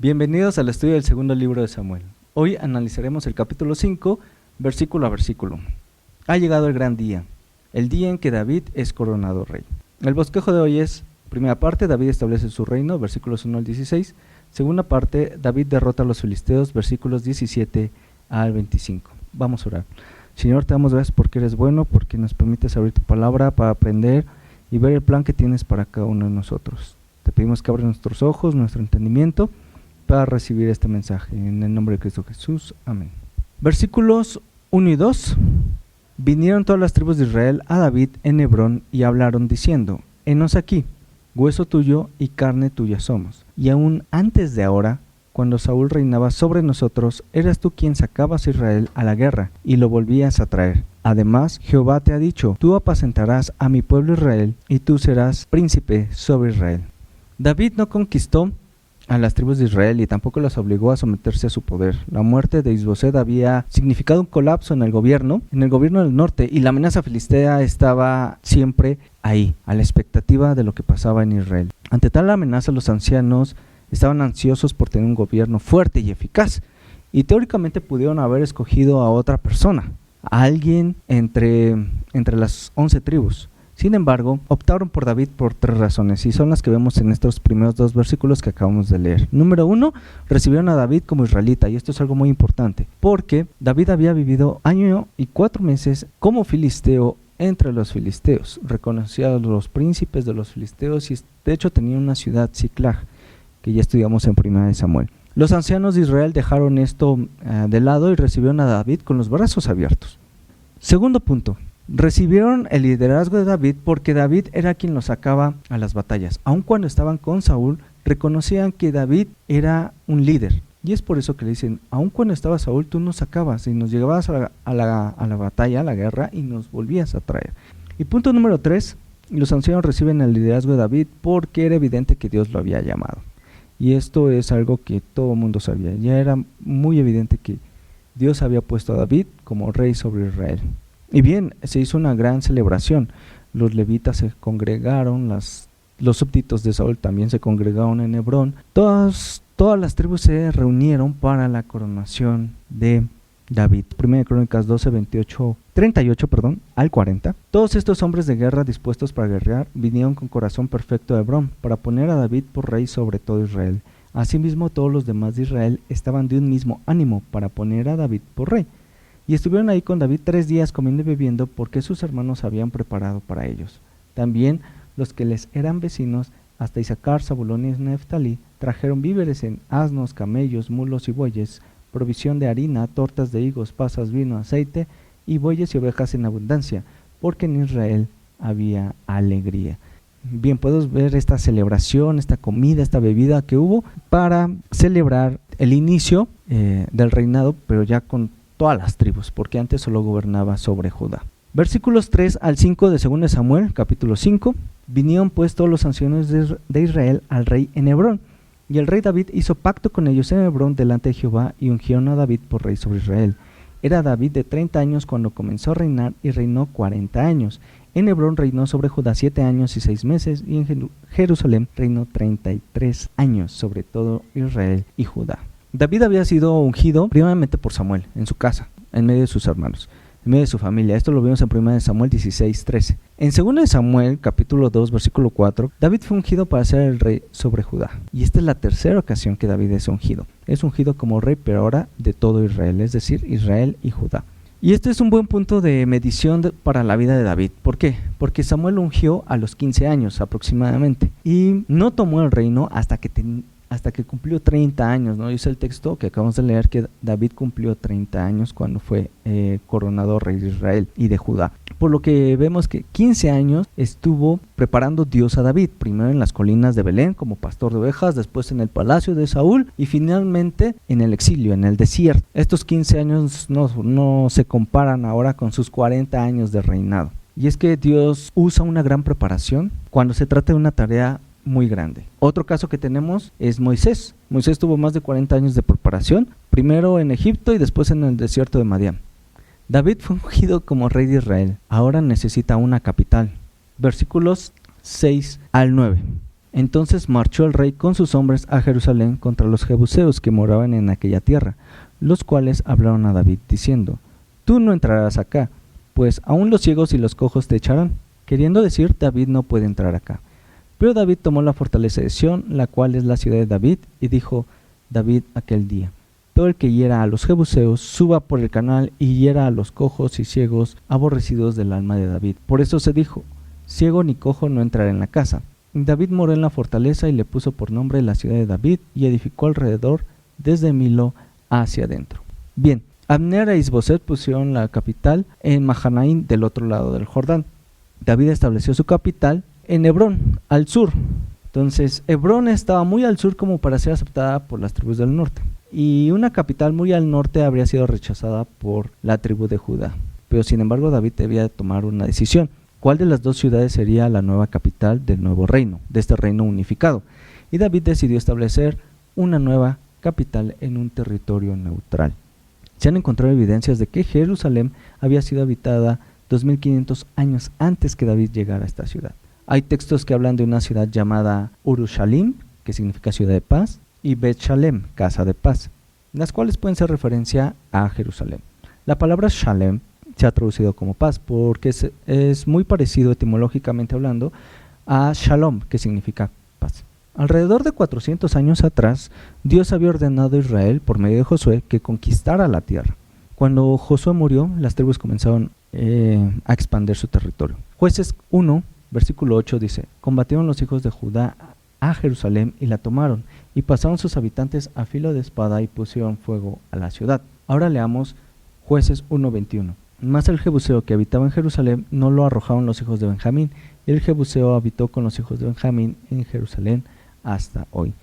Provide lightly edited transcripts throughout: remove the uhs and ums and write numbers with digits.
Bienvenidos al estudio del segundo libro de Samuel. Hoy analizaremos el capítulo 5, versículo a versículo. Ha llegado el gran día, el día en que David es coronado rey. El bosquejo de hoy es, primera parte, David establece su reino, versículos 1 al 16. Segunda parte, David derrota a los filisteos, versículos 17 al 25. Vamos a orar. Señor, te damos gracias porque eres bueno, porque nos permites abrir tu palabra para aprender y ver el plan que tienes para cada uno de nosotros. Te pedimos que abras nuestros ojos, nuestro entendimiento, para recibir este mensaje. En el nombre de Cristo Jesús. Amén. Versículos 1 y 2. Vinieron todas las tribus de Israel a David en Hebrón y hablaron diciendo: Henos aquí, hueso tuyo y carne tuya somos. Y aún antes de ahora, cuando Saúl reinaba sobre nosotros, eras tú quien sacabas a Israel a la guerra y lo volvías a traer. Además, Jehová te ha dicho: tú apacentarás a mi pueblo Israel y tú serás príncipe sobre Israel. David no conquistó a las tribus de Israel y tampoco las obligó a someterse a su poder. La muerte de Isboset había significado un colapso en el gobierno del norte, y la amenaza filistea estaba siempre ahí, a la expectativa de lo que pasaba en Israel. Ante tal amenaza, los ancianos estaban ansiosos por tener un gobierno fuerte y eficaz, y teóricamente pudieron haber escogido a otra persona, a alguien entre las 11 tribus. Sin embargo, optaron por David por 3 razones, y son las que vemos en estos primeros 2 versículos que acabamos de leer. Número 1, recibieron a David como israelita, y esto es algo muy importante, porque David había vivido 1 año y 4 meses como filisteo entre los filisteos, reconocía a los príncipes de los filisteos, y de hecho tenía una ciudad, Siclag, que ya estudiamos en 1 Samuel. Los ancianos de Israel dejaron esto de lado y recibieron a David con los brazos abiertos. Segundo punto, recibieron el liderazgo de David porque David era quien los sacaba a las batallas. Aun cuando estaban con Saúl, reconocían que David era un líder. Y es por eso que le dicen: aun cuando estaba Saúl, tú nos sacabas y nos llevabas a la batalla, a la guerra, y nos volvías a traer. Y punto número 3, los ancianos reciben el liderazgo de David porque era evidente que Dios lo había llamado. Y esto es algo que todo el mundo sabía. Ya era muy evidente que Dios había puesto a David como rey sobre Israel. Y bien, se hizo una gran celebración. Los levitas se congregaron, los súbditos de Saúl también se congregaron en Hebrón. Todas las tribus se reunieron para la coronación de David. 1 Crónicas 12, 38 al 40. Todos estos hombres de guerra dispuestos para guerrear vinieron con corazón perfecto a Hebrón para poner a David por rey sobre todo Israel. Asimismo, todos los demás de Israel estaban de un mismo ánimo para poner a David por rey. Y estuvieron ahí con David 3 días comiendo y bebiendo porque sus hermanos habían preparado para ellos. También los que les eran vecinos, hasta Isaacar, Zabulón y Neftalí, trajeron víveres en asnos, camellos, mulos y bueyes, provisión de harina, tortas de higos, pasas, vino, aceite y bueyes y ovejas en abundancia, porque en Israel había alegría. Bien, podemos ver esta celebración, esta comida, esta bebida que hubo para celebrar el inicio del reinado, pero ya con todas las tribus, porque antes solo gobernaba sobre Judá. Versículos 3 al 5 de 2 Samuel, capítulo 5. Vinieron pues todos los ancianos de Israel al rey en Hebrón, y el rey David hizo pacto con ellos en Hebrón delante de Jehová, y ungieron a David por rey sobre Israel. Era David de 30 años cuando comenzó a reinar, y reinó 40 años. En Hebrón reinó sobre Judá 7 años y 6 meses, y en Jerusalén reinó 33 años sobre todo Israel y Judá. David había sido ungido primeramente por Samuel en su casa, en medio de sus hermanos, en medio de su familia. Esto lo vemos en 1 Samuel 16:13. En 2 Samuel capítulo 2 versículo 4, David fue ungido para ser el rey sobre Judá. Y esta es la tercera ocasión que David es ungido. Es ungido como rey, pero ahora de todo Israel, es decir, Israel y Judá. Y este es un buen punto de medición para la vida de David. ¿Por qué? Porque Samuel lo ungió a los 15 años aproximadamente, y no tomó el reino hasta que cumplió 30 años, ¿no? Dice el texto que acabamos de leer que David cumplió 30 años cuando fue coronado rey de Israel y de Judá. Por lo que vemos que 15 años estuvo preparando Dios a David, primero en las colinas de Belén como pastor de ovejas, después en el palacio de Saúl y finalmente en el exilio, en el desierto. Estos 15 años no se comparan ahora con sus 40 años de reinado. Y es que Dios usa una gran preparación cuando se trata de una tarea muy grande. Otro caso que tenemos es Moisés. Moisés tuvo más de 40 años de preparación, primero en Egipto y después en el desierto de Madián. David fue ungido como rey de Israel. Ahora necesita una capital. Versículos 6 al 9. Entonces marchó el rey con sus hombres a Jerusalén contra los jebuseos que moraban en aquella tierra, los cuales hablaron a David diciendo: Tú no entrarás acá, pues aún los ciegos y los cojos te echarán. Queriendo decir, David no puede entrar acá. Pero David tomó la fortaleza de Sión, la cual es la ciudad de David, y dijo David aquel día: Todo el que hiera a los jebuseos suba por el canal y hiera a los cojos y ciegos aborrecidos del alma de David. Por eso se dijo: Ciego ni cojo no entrará en la casa. David moró en la fortaleza y le puso por nombre la ciudad de David, y edificó alrededor desde Milo hacia adentro. Bien, Abner e Isboset pusieron la capital en Mahanaim, del otro lado del Jordán. David estableció su capital en Hebrón, al sur. Entonces, Hebrón estaba muy al sur como para ser aceptada por las tribus del norte. Y una capital muy al norte habría sido rechazada por la tribu de Judá. Pero sin embargo, David debía tomar una decisión. ¿Cuál de las dos ciudades sería la nueva capital del nuevo reino, de este reino unificado? Y David decidió establecer una nueva capital en un territorio neutral. Se han encontrado evidencias de que Jerusalén había sido habitada 2500 años antes que David llegara a esta ciudad. Hay textos que hablan de una ciudad llamada Urushalim, que significa ciudad de paz, y Bet Shalem, casa de paz, las cuales pueden ser referencia a Jerusalén. La palabra Shalem se ha traducido como paz porque es muy parecido etimológicamente hablando a Shalom, que significa paz. Alrededor de 400 años atrás, Dios había ordenado a Israel por medio de Josué que conquistara la tierra. Cuando Josué murió, las tribus comenzaron a expandir su territorio. Jueces 1, versículo 8 dice: Combatieron los hijos de Judá a Jerusalén y la tomaron, y pasaron sus habitantes a filo de espada y pusieron fuego a la ciudad. Ahora leamos Jueces 1:21. Mas el jebuseo que habitaba en Jerusalén no lo arrojaron los hijos de Benjamín, y el jebuseo habitó con los hijos de Benjamín en Jerusalén hasta hoy.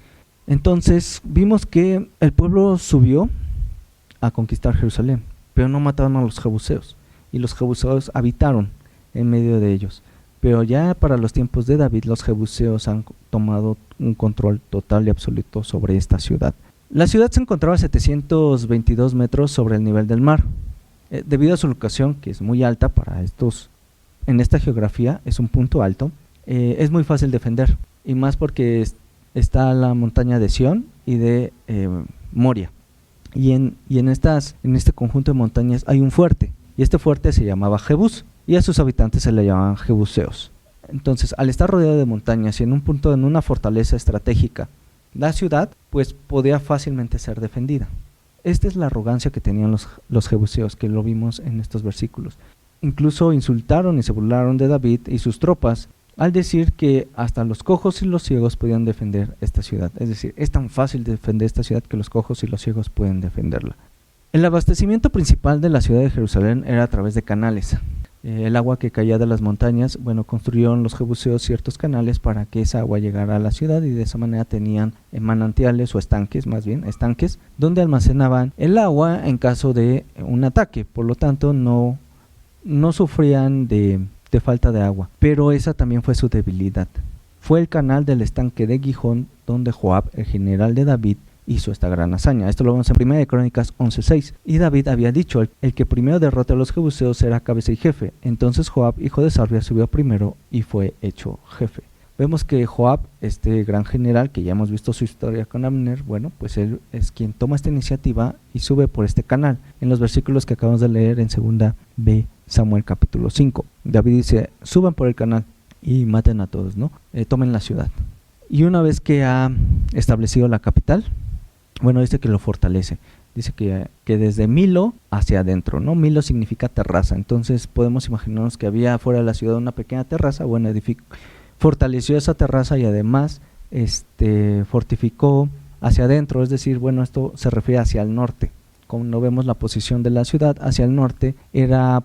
Entonces vimos que el pueblo subió a conquistar Jerusalén, pero no mataron a los jebuseos, y los jebuseos habitaron en medio de ellos. Pero ya para los tiempos de David, los jebuseos han tomado un control total y absoluto sobre esta ciudad. La ciudad se encontraba a 722 metros sobre el nivel del mar. Debido a su locación, que es muy alta para en esta geografía, es un punto alto, es muy fácil defender, y más porque está la montaña de Sión y de Moria, y en este conjunto de montañas hay un fuerte, y este fuerte se llamaba Jebús, y a sus habitantes se le llamaban jebuseos. Entonces, al estar rodeado de montañas y en una fortaleza estratégica, la ciudad pues podía fácilmente ser defendida. Esta es la arrogancia que tenían los jebuseos, que lo vimos en estos versículos. Incluso insultaron y se burlaron de David y sus tropas al decir que hasta los cojos y los ciegos podían defender esta ciudad. Es decir, es tan fácil defender esta ciudad que los cojos y los ciegos pueden defenderla. El abastecimiento principal de la ciudad de Jerusalén era a través de canales. El agua que caía de las montañas, construyeron los jebuseos ciertos canales para que esa agua llegara a la ciudad, y de esa manera tenían manantiales o estanques, donde almacenaban el agua en caso de un ataque. Por lo tanto, no sufrían de falta de agua, pero esa también fue su debilidad. Fue el canal del estanque de Gijón donde Joab, el general de David, hizo esta gran hazaña. Esto lo vemos en 1 Crónicas 11:6. Y David había dicho: el que primero derrote a los jebuseos será cabeza y jefe. Entonces Joab, hijo de Sarvia, subió primero y fue hecho jefe. Vemos que Joab, este gran general, que ya hemos visto su historia con Abner, pues él es quien toma esta iniciativa y sube por este canal. En los versículos que acabamos de leer en 2 Samuel capítulo 5, David dice: suban por el canal y maten a todos, tomen la ciudad. Y una vez que ha establecido la capital, dice que lo fortalece. Dice que desde Milo hacia adentro, Milo significa terraza. Entonces podemos imaginarnos que había fuera de la ciudad una pequeña terraza. Fortaleció esa terraza y además fortificó hacia adentro. Es decir, esto se refiere hacia el norte. Como vemos la posición de la ciudad hacia el norte, era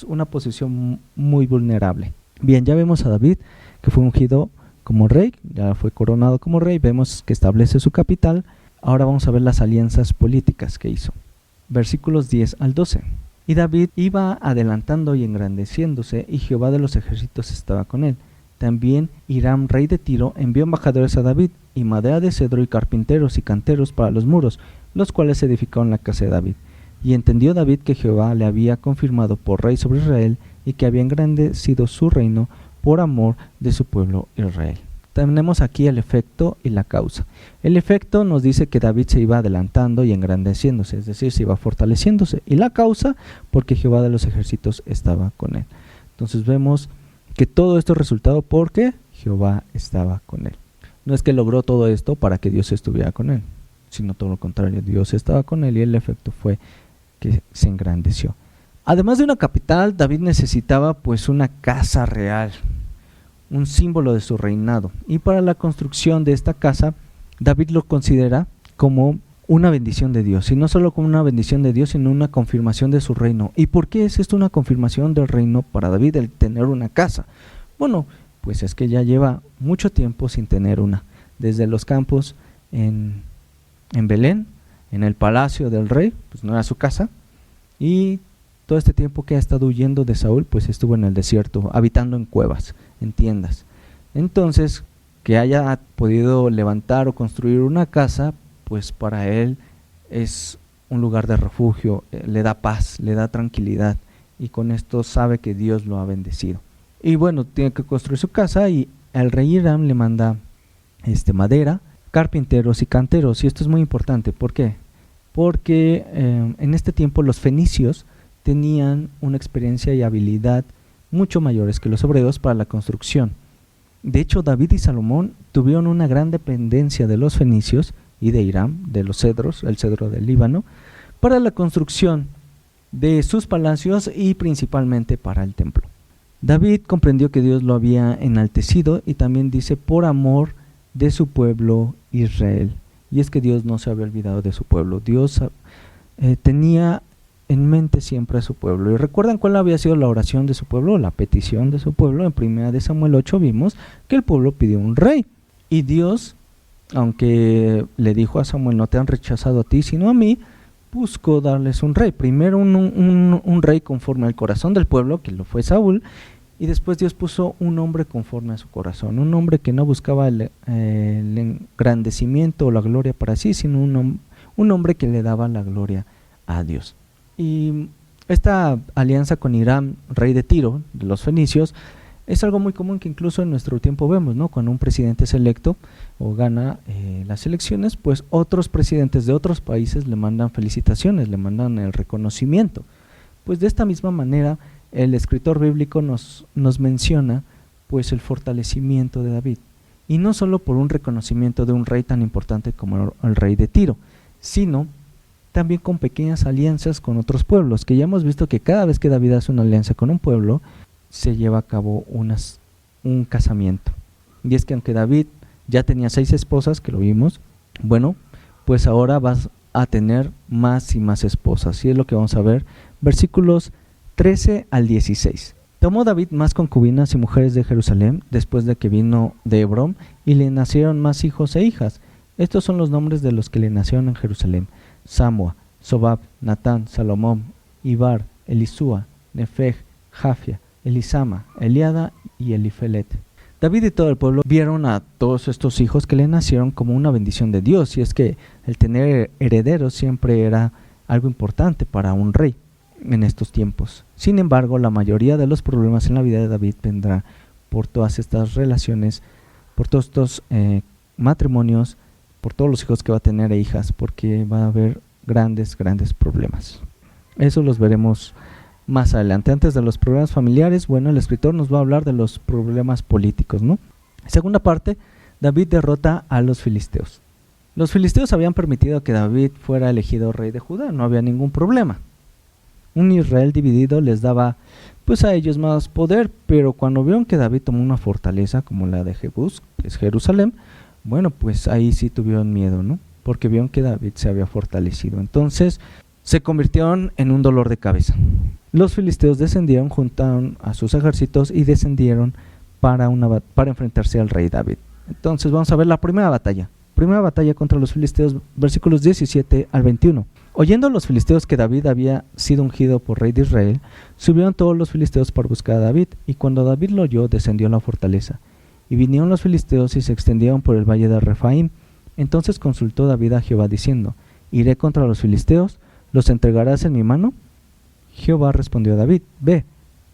una posición muy vulnerable. Bien, ya vemos a David, que fue ungido como rey, ya fue coronado como rey. Vemos que establece su capital. Ahora vamos a ver las alianzas políticas que hizo. Versículos 10 al 12. Y David iba adelantando y engrandeciéndose, y Jehová de los ejércitos estaba con él. También Hiram, rey de Tiro, envió embajadores a David, y madera de cedro y carpinteros y canteros para los muros, los cuales edificaron la casa de David. Y entendió David que Jehová le había confirmado por rey sobre Israel, y que había engrandecido su reino por amor de su pueblo Israel. tenemos aquí el efecto y la causa. El efecto nos dice que David se iba adelantando y engrandeciéndose, es decir, se iba fortaleciéndose. Y la causa, porque Jehová de los ejércitos estaba con él. Entonces vemos que todo esto es resultado porque Jehová estaba con él. No es que logró todo esto para que Dios estuviera con él, sino todo lo contrario, Dios estaba con él y el efecto fue que se engrandeció. Además de una capital, David necesitaba pues una casa real, un símbolo de su reinado. Y para la construcción de esta casa, David lo considera como una bendición de Dios, y no solo como una bendición de Dios, sino una confirmación de su reino. ¿Y por qué es esto una confirmación del reino para David, el tener una casa? Bueno, pues es que ya lleva mucho tiempo sin tener una, desde los campos en Belén, en el palacio del rey, pues no era su casa, y todo este tiempo que ha estado huyendo de Saúl, pues estuvo en el desierto, habitando en cuevas, en tiendas. Entonces, que haya podido levantar o construir una casa, pues para él es un lugar de refugio, le da paz, le da tranquilidad, y con esto sabe que Dios lo ha bendecido. Y bueno, tiene que construir su casa, y el rey Hiram le manda madera, carpinteros y canteros. Y esto es muy importante. ¿Por qué? Porque en este tiempo los fenicios tenían una experiencia y habilidad mucho mayores que los hebreos para la construcción. De hecho, David y Salomón tuvieron una gran dependencia de los fenicios y de Hiram, de los cedros, el cedro del Líbano, para la construcción de sus palacios y principalmente para el templo. David comprendió que Dios lo había enaltecido, y también dice por amor de su pueblo Israel. Y es que Dios no se había olvidado de su pueblo. Dios tenía en mente siempre a su pueblo. ¿Y recuerdan cuál había sido la oración de su pueblo? La petición de su pueblo. En 1 Samuel 8 vimos que el pueblo pidió un rey. Y Dios, aunque le dijo a Samuel, no te han rechazado a ti, sino a mí, buscó darles un rey. Primero un rey conforme al corazón del pueblo, que lo fue Saúl, y después Dios puso un hombre conforme a su corazón, un hombre que no buscaba el engrandecimiento o la gloria para sí, sino un hombre que le daba la gloria a Dios. Y esta alianza con Hiram, rey de Tiro, de los fenicios, es algo muy común que incluso en nuestro tiempo vemos, ¿no? Cuando un presidente es electo o gana las elecciones, pues otros presidentes de otros países le mandan felicitaciones, le mandan el reconocimiento. Pues de esta misma manera el escritor bíblico nos menciona pues el fortalecimiento de David, y no solo por un reconocimiento de un rey tan importante como el rey de Tiro, sino también con pequeñas alianzas con otros pueblos, que ya hemos visto que cada vez que David hace una alianza con un pueblo, se lleva a cabo un casamiento. Y es que aunque David ya tenía 6 esposas, que lo vimos, bueno, pues ahora vas a tener más y más esposas, y es lo que vamos a ver, versículos 13 al 16. Tomó David más concubinas y mujeres de Jerusalén, después de que vino de Hebrón, y le nacieron más hijos e hijas. Estos son los nombres de los que le nacieron en Jerusalén: Samua, Sobab, Natán, Salomón, Ibar, Elisúa, Nefeg, Jafia, Elisama, Eliada y Elifelet. David y todo el pueblo vieron a todos estos hijos que le nacieron como una bendición de Dios, y es que el tener herederos siempre era algo importante para un rey en estos tiempos. Sin embargo, la mayoría de los problemas en la vida de David vendrá por todas estas relaciones, por todos estos matrimonios, por todos los hijos que va a tener e hijas, porque va a haber grandes problemas. Eso los veremos más adelante. Antes de los problemas familiares, bueno, el escritor nos va a hablar de los problemas políticos, ¿no? Segunda parte, David derrota a los filisteos. Los filisteos habían permitido que David fuera elegido rey de Judá, no había ningún problema. Un Israel dividido les daba pues a ellos más poder, pero cuando vieron que David tomó una fortaleza como la de Jebús, que es Jerusalén, bueno, pues ahí sí tuvieron miedo, ¿no? Porque vieron que David se había fortalecido. Entonces se convirtieron en un dolor de cabeza. Los filisteos descendieron, juntaron a sus ejércitos y descendieron para enfrentarse al rey David. Entonces vamos a ver la primera batalla. Primera batalla contra los filisteos, versículos 17 al 21. Oyendo los filisteos que David había sido ungido por rey de Israel, subieron todos los filisteos para buscar a David, y cuando David lo oyó, descendió a la fortaleza. Y vinieron los filisteos y se extendieron por el valle de Refaim. Entonces consultó David a Jehová diciendo: ¿Iré contra los filisteos? ¿Los entregarás en mi mano? Jehová respondió a David: Ve,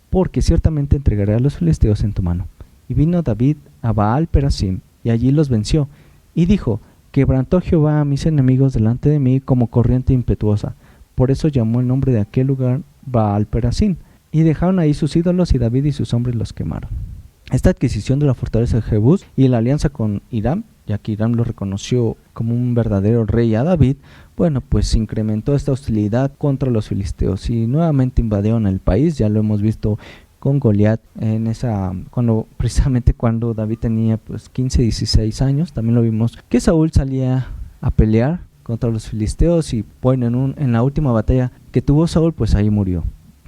porque ciertamente entregaré a los filisteos en tu mano. Y vino David a Baal Perasim, y allí los venció. Y dijo: quebrantó Jehová a mis enemigos delante de mí como corriente impetuosa. Por eso llamó el nombre de aquel lugar Baal-Perasín. Y dejaron ahí sus ídolos, y David y sus hombres los quemaron. Esta adquisición de la fortaleza de Jebús y la alianza con Hiram, ya que Hiram lo reconoció como un verdadero rey a David, bueno, pues incrementó esta hostilidad contra los filisteos y nuevamente invadieron el país. Ya lo hemos visto con Goliat precisamente cuando David tenía pues 15, 16 años. También lo vimos que Saúl salía a pelear contra los filisteos y bueno, en la última batalla que tuvo Saúl, pues ahí murió.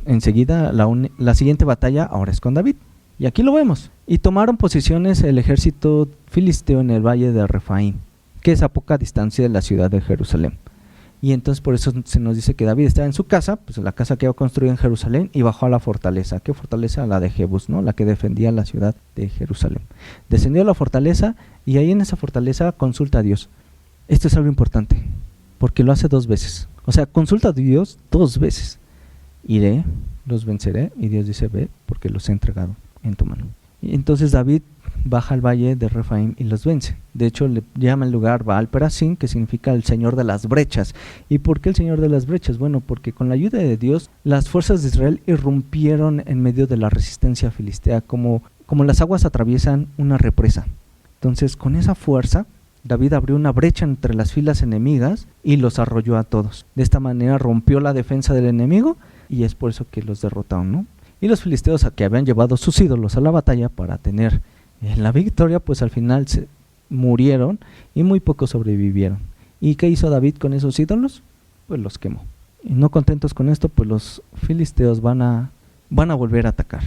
Enseguida la siguiente batalla ahora es con David. Y aquí lo vemos. Y tomaron posiciones el ejército filisteo en el valle de Refaim, que es a poca distancia de la ciudad de Jerusalén. Y entonces por eso se nos dice que David estaba en su casa, pues la casa que había construido en Jerusalén, y bajó a la fortaleza. ¿Qué fortaleza? La de Jebús, ¿no? La que defendía la ciudad de Jerusalén. Descendió a la fortaleza y ahí en esa fortaleza consulta a Dios. Esto es algo importante, porque lo hace 2 veces. O sea, consulta a Dios 2 veces. Iré, los venceré, y Dios dice: ve, porque los he entregado en tu mano. Y entonces David baja al valle de Refaim y los vence. De hecho, le llama el lugar Baal-Perasín, que significa el Señor de las brechas. ¿Y por qué el Señor de las brechas? Bueno, porque con la ayuda de Dios, las fuerzas de Israel irrumpieron en medio de la resistencia filistea, como las aguas atraviesan una represa. Entonces, con esa fuerza, David abrió una brecha entre las filas enemigas y los arrolló a todos. De esta manera rompió la defensa del enemigo y es por eso que los derrotaron, ¿no? Y los filisteos, que habían llevado sus ídolos a la batalla para tener la victoria, pues al final se murieron y muy pocos sobrevivieron. ¿Y qué hizo David con esos ídolos? Pues los quemó. Y no contentos con esto, pues los filisteos van a volver a atacar.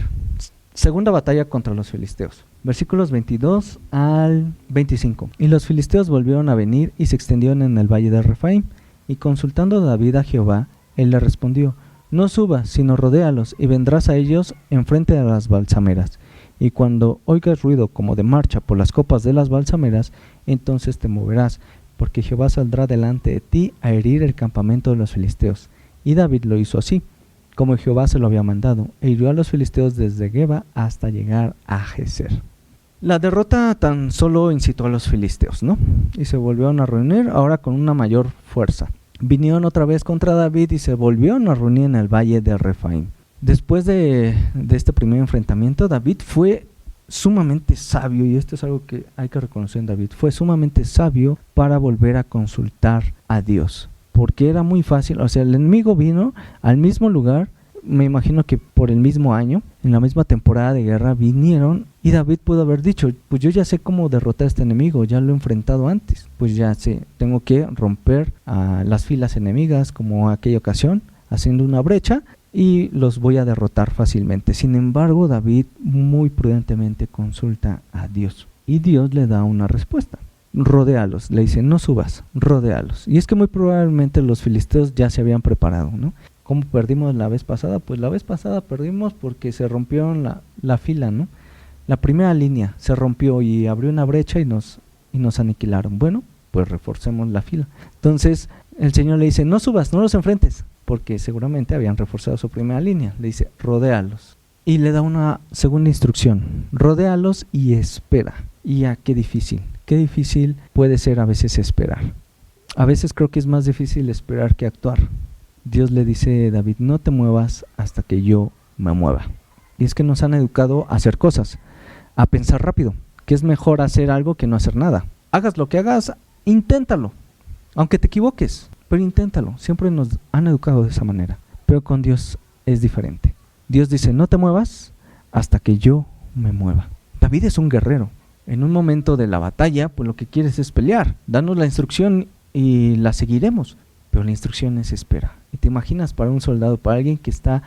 Segunda batalla contra los filisteos. Versículos 22 al 25. Y los filisteos volvieron a venir y se extendieron en el valle de Refaim. Y consultando David a Jehová, él le respondió: no subas, sino rodéalos, y vendrás a ellos enfrente de las balsameras. Y cuando oigas ruido como de marcha por las copas de las balsameras, entonces te moverás, porque Jehová saldrá delante de ti a herir el campamento de los filisteos. Y David lo hizo así, como Jehová se lo había mandado, e hirió a los filisteos desde Geba hasta llegar a Geser. La derrota tan solo incitó a los filisteos, ¿no? Y se volvieron a reunir ahora con una mayor fuerza. Vinieron otra vez contra David y se volvieron a reunir en el valle de Refaim. Después de este primer enfrentamiento, David fue sumamente sabio, y esto es algo que hay que reconocer en David. Fue sumamente sabio para volver a consultar a Dios, porque era muy fácil. O sea, el enemigo vino al mismo lugar, me imagino que por el mismo año, en la misma temporada de guerra, vinieron y David pudo haber dicho: pues yo ya sé cómo derrotar a este enemigo, ya lo he enfrentado antes, pues ya sé, tengo que romper a las filas enemigas como aquella ocasión, haciendo una brecha, y los voy a derrotar fácilmente. Sin embargo, David muy prudentemente consulta a Dios y Dios le da una respuesta: rodéalos. Le dice: no subas, rodéalos. Y es que muy probablemente los filisteos ya se habían preparado, ¿no? ¿Cómo perdimos la vez pasada? Pues la vez pasada perdimos porque se rompieron la fila, ¿no? La primera línea se rompió y abrió una brecha y nos aniquilaron. Bueno, pues reforcemos la fila. Entonces el Señor le dice: no subas, no los enfrentes, porque seguramente habían reforzado su primera línea. Le dice: rodéalos. Y le da una segunda instrucción: rodéalos y espera. Y qué difícil puede ser a veces esperar. A veces creo que es más difícil esperar que actuar. Dios le dice a David: no te muevas hasta que yo me mueva. Y es que nos han educado a hacer cosas, a pensar rápido, que es mejor hacer algo que no hacer nada. Hagas lo que hagas, inténtalo, aunque te equivoques, pero inténtalo. Siempre nos han educado de esa manera, pero con Dios es diferente. Dios dice: no te muevas hasta que yo me mueva. David es un guerrero. En un momento de la batalla, pues lo que quieres es pelear. Danos la instrucción y la seguiremos, pero la instrucción es espera. Y te imaginas para un soldado, para alguien que está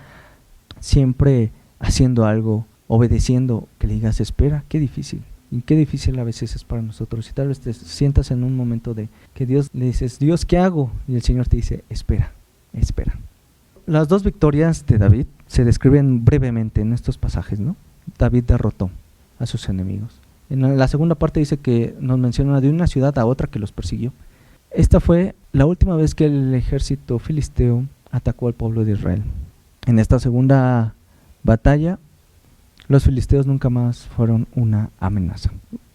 siempre haciendo algo, obedeciendo, que le digas espera, qué difícil. Y qué difícil a veces es para nosotros. Y tal vez te sientas en un momento de que Dios le dices: Dios, ¿qué hago? Y el Señor te dice: espera, espera. Las 2 victorias de David se describen brevemente en estos pasajes, ¿no? David derrotó a sus enemigos. En la segunda parte dice que nos menciona de una ciudad a otra que los persiguió. Esta fue la última vez que el ejército filisteo atacó al pueblo de Israel. En esta segunda batalla, los filisteos nunca más fueron una amenaza.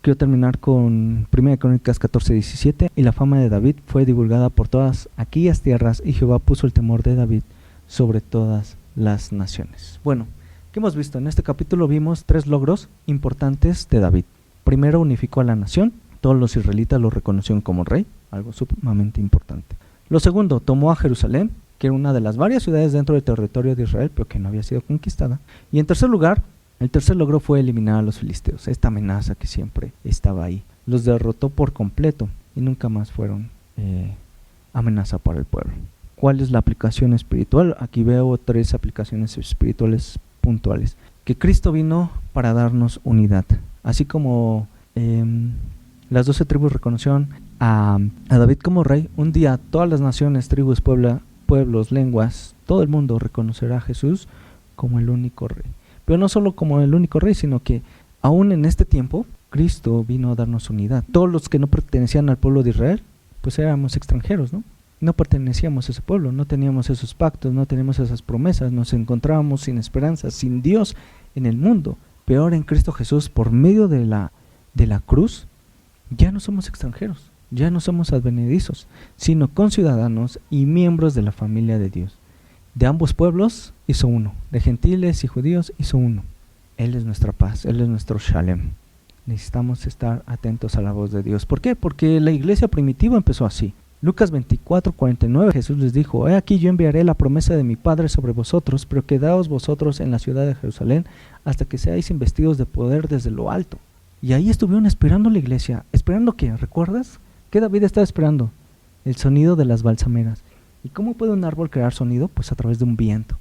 quiero terminar con 1 Crónicas 14:17. Y la fama de David fue divulgada por todas aquellas tierras, y Jehová puso el temor de David sobre todas las naciones. Bueno, ¿qué hemos visto? En este capítulo vimos 3 logros importantes de David. Primero, unificó a la nación. Todos los israelitas lo reconocieron como rey, algo sumamente importante. Lo segundo, tomó a Jerusalén, que era una de las varias ciudades dentro del territorio de Israel, pero que no había sido conquistada. Y en tercer lugar, el tercer logro fue eliminar a los filisteos, esta amenaza que siempre estaba ahí. Los derrotó por completo y nunca más fueron amenaza para el pueblo. ¿Cuál es la aplicación espiritual? Aquí veo 3 aplicaciones espirituales puntuales. Que Cristo vino para darnos unidad, así como las 12 tribus reconocieron a David como rey. Un día todas las naciones, tribus, pueblos, lenguas, todo el mundo reconocerá a Jesús como el único rey. Pero no solo como el único rey, sino que aún en este tiempo Cristo vino a darnos unidad. Todos los que no pertenecían al pueblo de Israel, pues éramos extranjeros, ¿no? No pertenecíamos a ese pueblo, no teníamos esos pactos, no teníamos esas promesas, nos encontrábamos sin esperanza, sin Dios en el mundo. Pero ahora en Cristo Jesús, por medio de la cruz, ya no somos extranjeros, ya no somos advenedizos, sino conciudadanos y miembros de la familia de Dios. De ambos pueblos hizo uno, de gentiles y judíos hizo uno. Él es nuestra paz, Él es nuestro Shalem. Necesitamos estar atentos a la voz de Dios. ¿Por qué? Porque la iglesia primitiva empezó así. Lucas 24:49, Jesús les dijo: he aquí yo enviaré la promesa de mi Padre sobre vosotros, pero quedaos vosotros en la ciudad de Jerusalén hasta que seáis investidos de poder desde lo alto. Y ahí estuvieron esperando la iglesia. ¿Esperando qué? ¿Recuerdas? ¿Qué David estaba esperando? El sonido de las balsameras. ¿Y cómo puede un árbol crear sonido? Pues a través de un viento.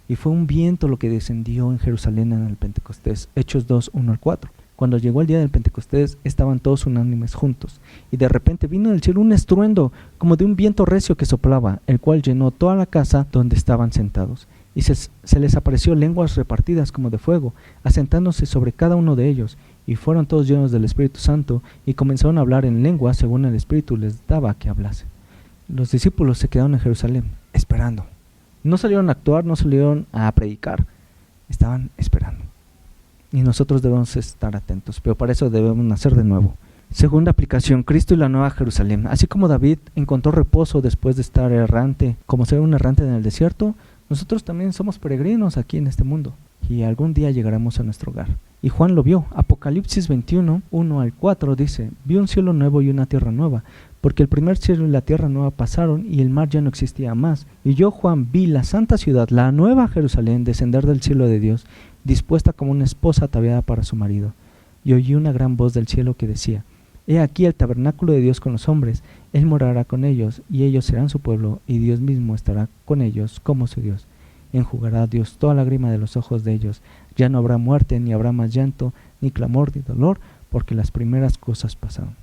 Y fue un viento lo que descendió en Jerusalén en el Pentecostés. Hechos 2:1-4. Cuando llegó el día del Pentecostés, estaban todos unánimes juntos. Y de repente vino del cielo un estruendo, como de un viento recio que soplaba, el cual llenó toda la casa donde estaban sentados. Y se les apareció lenguas repartidas como de fuego, asentándose sobre cada uno de ellos. Y fueron todos llenos del Espíritu Santo, y comenzaron a hablar en lenguas según el Espíritu les daba que hablase. Los discípulos se quedaron en Jerusalén, esperando. No salieron a actuar, no salieron a predicar, estaban esperando. Y nosotros debemos estar atentos, pero para eso debemos nacer de nuevo. Segunda aplicación, Cristo y la Nueva Jerusalén. Así como David encontró reposo después de estar errante, como ser un errante en el desierto, nosotros también somos peregrinos aquí en este mundo, y algún día llegaremos a nuestro hogar. Y Juan lo vio. Apocalipsis 21:1-4 dice: vi un cielo nuevo y una tierra nueva, porque el primer cielo y la tierra nueva pasaron, y el mar ya no existía más. Y yo, Juan, vi la santa ciudad, la nueva Jerusalén, descender del cielo de Dios, dispuesta como una esposa ataviada para su marido. Y oí una gran voz del cielo que decía: he aquí el tabernáculo de Dios con los hombres, Él morará con ellos, y ellos serán su pueblo, y Dios mismo estará con ellos como su Dios. Enjugará a Dios toda lágrima de los ojos de ellos. Ya no habrá muerte, ni habrá más llanto, ni clamor, ni dolor, porque las primeras cosas pasaron.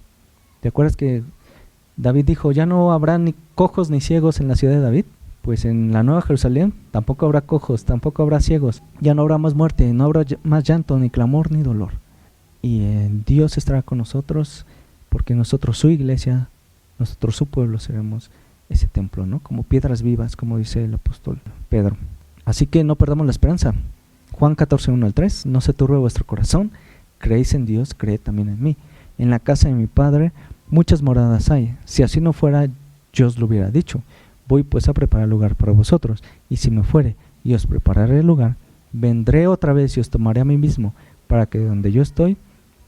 ¿Te acuerdas que David dijo: ya no habrá ni cojos ni ciegos en la ciudad de David? Pues en la Nueva Jerusalén tampoco habrá cojos, tampoco habrá ciegos. Ya no habrá más muerte, no habrá más llanto, ni clamor, ni dolor. Y Dios estará con nosotros, porque nosotros, su iglesia, nosotros, su pueblo, seremos ese templo, ¿no? Como piedras vivas, como dice el apóstol Pedro. Así que no perdamos la esperanza. Juan 14:1-3, no se turbe vuestro corazón, creéis en Dios, creed también en mí. En la casa de mi Padre muchas moradas hay. Si así no fuera, yo os lo hubiera dicho. Voy pues a preparar lugar para vosotros, y si me fuere y os prepararé el lugar, vendré otra vez y os tomaré a mí mismo, para que donde yo estoy,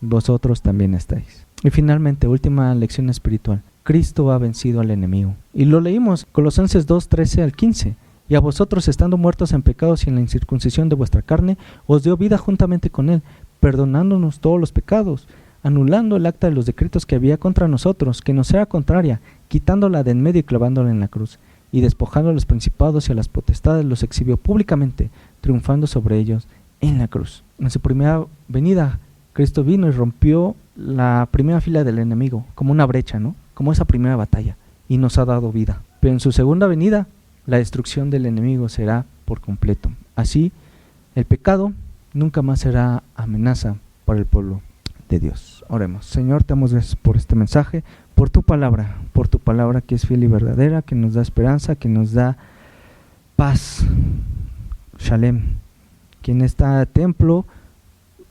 vosotros también estáis. Y finalmente, última lección espiritual. Cristo ha vencido al enemigo. Y lo leímos, Colosenses 2:13-15. Y a vosotros, estando muertos en pecados y en la incircuncisión de vuestra carne, os dio vida juntamente con él, perdonándonos todos los pecados, anulando el acta de los decretos que había contra nosotros, que nos era contraria, quitándola de en medio y clavándola en la cruz. Y despojando a los principados y a las potestades, los exhibió públicamente, triunfando sobre ellos en la cruz. En su primera venida, Cristo vino y rompió la primera fila del enemigo, como una brecha, ¿no? Como esa primera batalla, y nos ha dado vida. Pero en su segunda venida, la destrucción del enemigo será por completo. Así, el pecado nunca más será amenaza para el pueblo de Dios. Oremos. Señor, te damos gracias por este mensaje, por tu palabra que es fiel y verdadera, que nos da esperanza, que nos da paz. Shalem. Que en este templo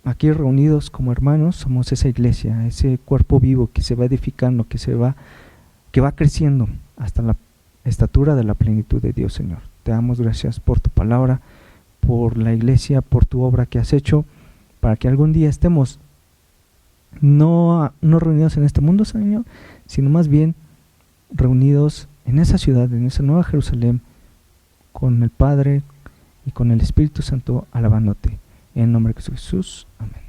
aquí reunidos como hermanos somos esa iglesia, ese cuerpo vivo que se va edificando, que va creciendo hasta la estatura de la plenitud de Dios, Señor. Te damos gracias por tu palabra, por la iglesia, por tu obra que has hecho, para que algún día estemos no reunidos en este mundo, Señor, sino más bien reunidos en esa ciudad, en esa nueva Jerusalén, con el Padre y con el Espíritu Santo, alabándote. En el nombre de Jesús. Amén.